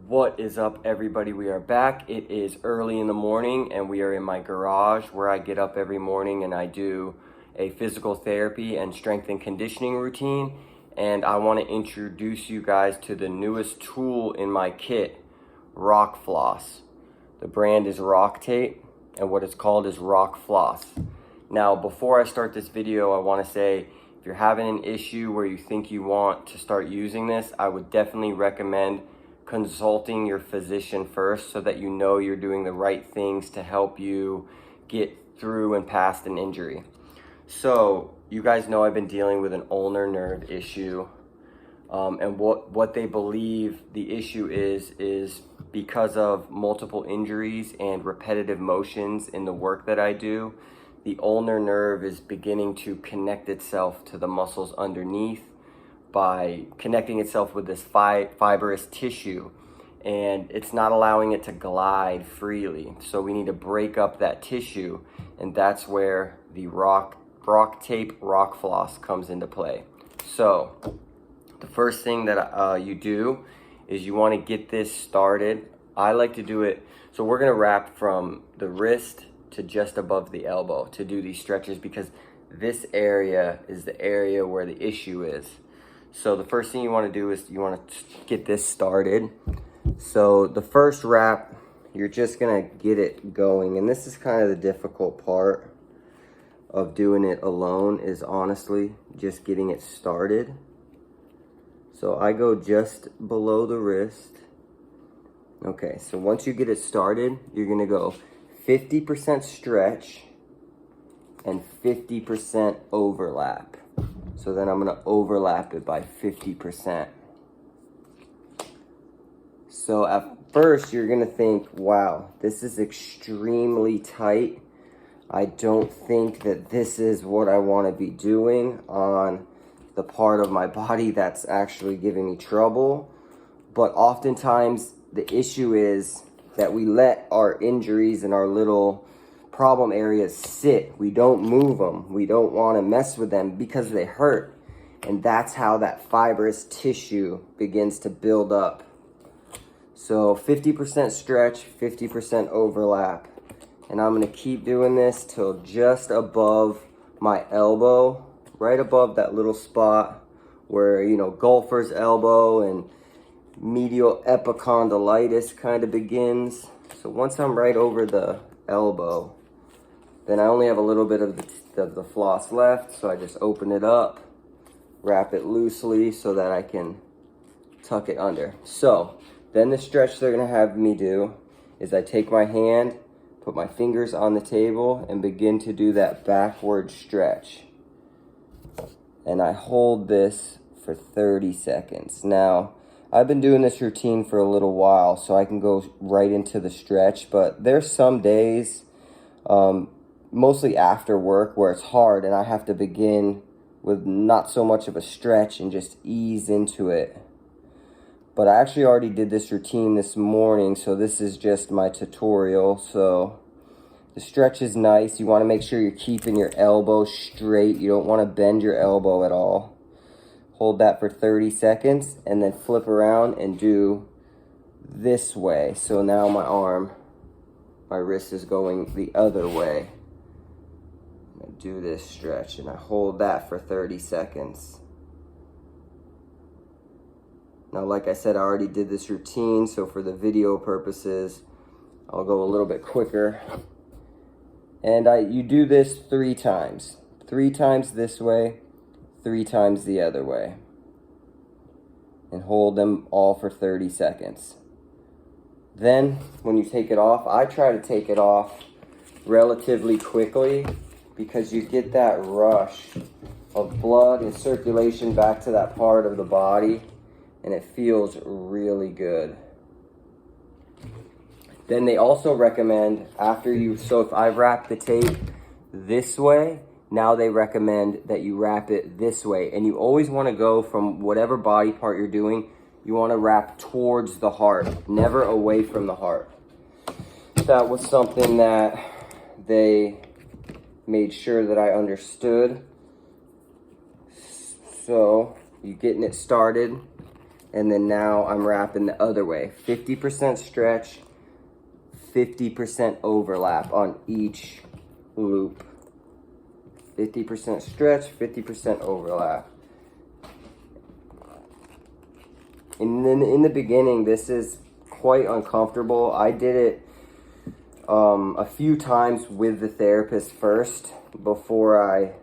What is up, everybody? We are back. It is early in the morning and we are in my garage where I get up every morning and I do a physical therapy and strength and conditioning routine. And I want to introduce you guys to the newest tool in my kit, Rock Floss. The brand is Rock Tape and what it's called is Rock Floss. Now, before I start this video, I want to say if you're having an issue where you think you want to start using this, I would definitely recommend consulting your physician first so that you know you're doing the right things to help you get through and past an injury. So you guys know I've been dealing with an ulnar nerve issue, and what they believe the issue is because of multiple injuries and repetitive motions in the work that I do, the ulnar nerve is beginning to connect itself to the muscles underneath by connecting itself with this fibrous tissue, and it's not allowing it to glide freely. So we need to break up that tissue, and that's where the rock tape rock floss comes into play. So the first thing that you do is you want to get this started. I like to do it, so we're going to wrap from the wrist to just above the elbow to do these stretches, because this area is the area where the issue is. So the first thing you want to do is you want to get this started. So the first wrap, you're just going to get it going. And this is kind of the difficult part of doing it alone, is honestly just getting it started. So I go just below the wrist. Okay, so once you get it started, you're going to go 50% stretch and 50% overlap. So then I'm going to overlap it by 50%. So at first you're going to think, wow, this is extremely tight. I don't think that this is what I want to be doing on the part of my body that's actually giving me trouble. But oftentimes the issue is that we let our injuries and our little problem areas sit. We don't move them. We don't want to mess with them because they hurt. And that's how that fibrous tissue begins to build up. So 50% stretch, 50% overlap. And I'm going to keep doing this till just above my elbow, right above that little spot where, you know, golfer's elbow and medial epicondylitis kind of begins. So once I'm right over the elbow, then I only have a little bit of the floss left, so I just open it up, wrap it loosely so that I can tuck it under. So then the stretch they're gonna have me do is I take my hand, put my fingers on the table, and begin to do that backward stretch. And I hold this for 30 seconds. Now, I've been doing this routine for a little while, so I can go right into the stretch, but there's some days, mostly after work, where it's hard and I have to begin with not so much of a stretch and just ease into it. But I actually already did this routine this morning, so this is just my tutorial. So the stretch is nice. You want to make sure you're keeping your elbow straight. You don't want to bend your elbow at all. Hold that for 30 seconds and then flip around and do this way. So now my wrist is going the other way. I do this stretch and I hold that for 30 seconds. Now, like I said, I already did this routine, so for the video purposes, I'll go a little bit quicker. And you do this 3 times. 3 times this way, 3 times the other way. And hold them all for 30 seconds. Then, when you take it off, I try to take it off relatively quickly because you get that rush of blood and circulation back to that part of the body, and it feels really good. Then they also recommend so if I wrap the tape this way, now they recommend that you wrap it this way. And you always want to go from whatever body part you're doing, you want to wrap towards the heart, never away from the heart. That was something that they made sure that I understood. So you're getting it started. And then now I'm wrapping the other way. 50% stretch, 50% overlap on each loop. 50% stretch, 50% overlap. And then in the beginning, this is quite uncomfortable. I did it a few times with the therapist first before I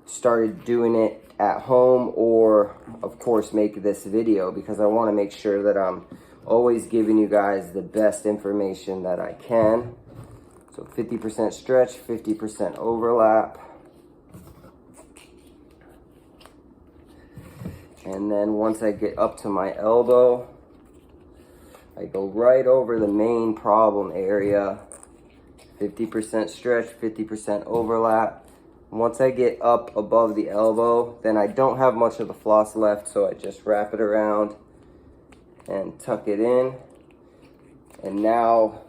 started doing it at home, or of course make this video, because I want to make sure that I'm always giving you guys the best information that I can. So 50% stretch, 50% overlap. And then once I get up to my elbow, I go right over the main problem area. 50% stretch, 50% overlap. Once I get up above the elbow, then I don't have much of the floss left, so I just wrap it around and tuck it in. And now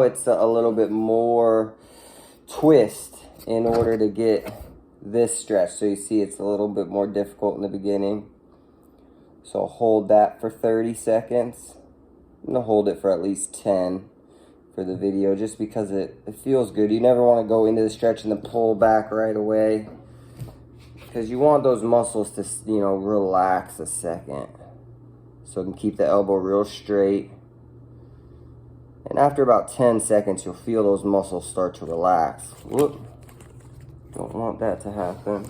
it's a little bit more twist in order to get this stretch. So you see it's a little bit more difficult in the beginning. So I'll hold that for 30 seconds. I'm gonna hold it for at least 10 for the video, just because it feels good. You never want to go into the stretch and then pull back right away, because you want those muscles to, you know, relax a second, so you can keep the elbow real straight. And after about 10 seconds, you'll feel those muscles start to relax. Whoop. Don't want that to happen.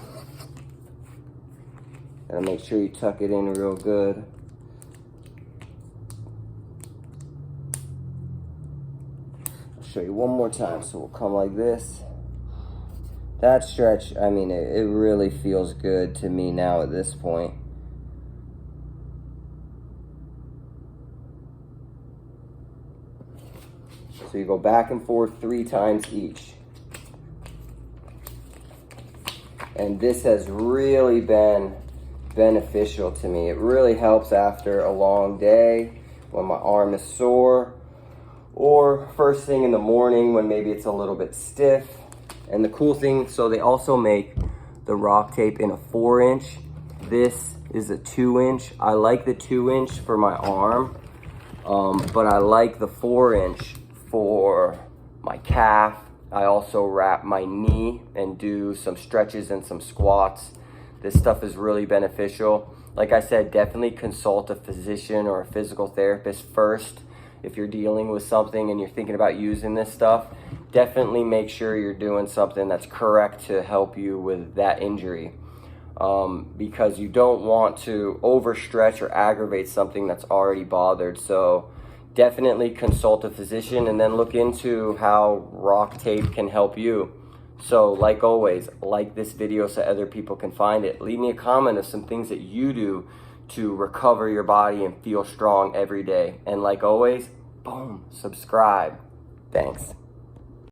Gotta make sure you tuck it in real good. Show you one more time. So we'll come like this. That stretch, I mean, it really feels good to me now at this point. So you go back and forth 3 times each. And this has really been beneficial to me. It really helps after a long day, when my arm is sore, or first thing in the morning when maybe it's a little bit stiff. And the cool thing, so they also make the rock tape in a 4-inch. This is a 2-inch. I like the 2-inch for my arm, but I like the 4-inch for my calf. I also wrap my knee and do some stretches and some squats. This stuff is really beneficial. Like I said, definitely consult a physician or a physical therapist first. If you're dealing with something and you're thinking about using this stuff, definitely make sure you're doing something that's correct to help you with that injury. Because you don't want to overstretch or aggravate something that's already bothered. So definitely consult a physician, and then look into how rock tape can help you. So like always, like this video so other people can find it. Leave me a comment of some things that you do to recover your body and feel strong every day. And like always, boom, subscribe. Thanks.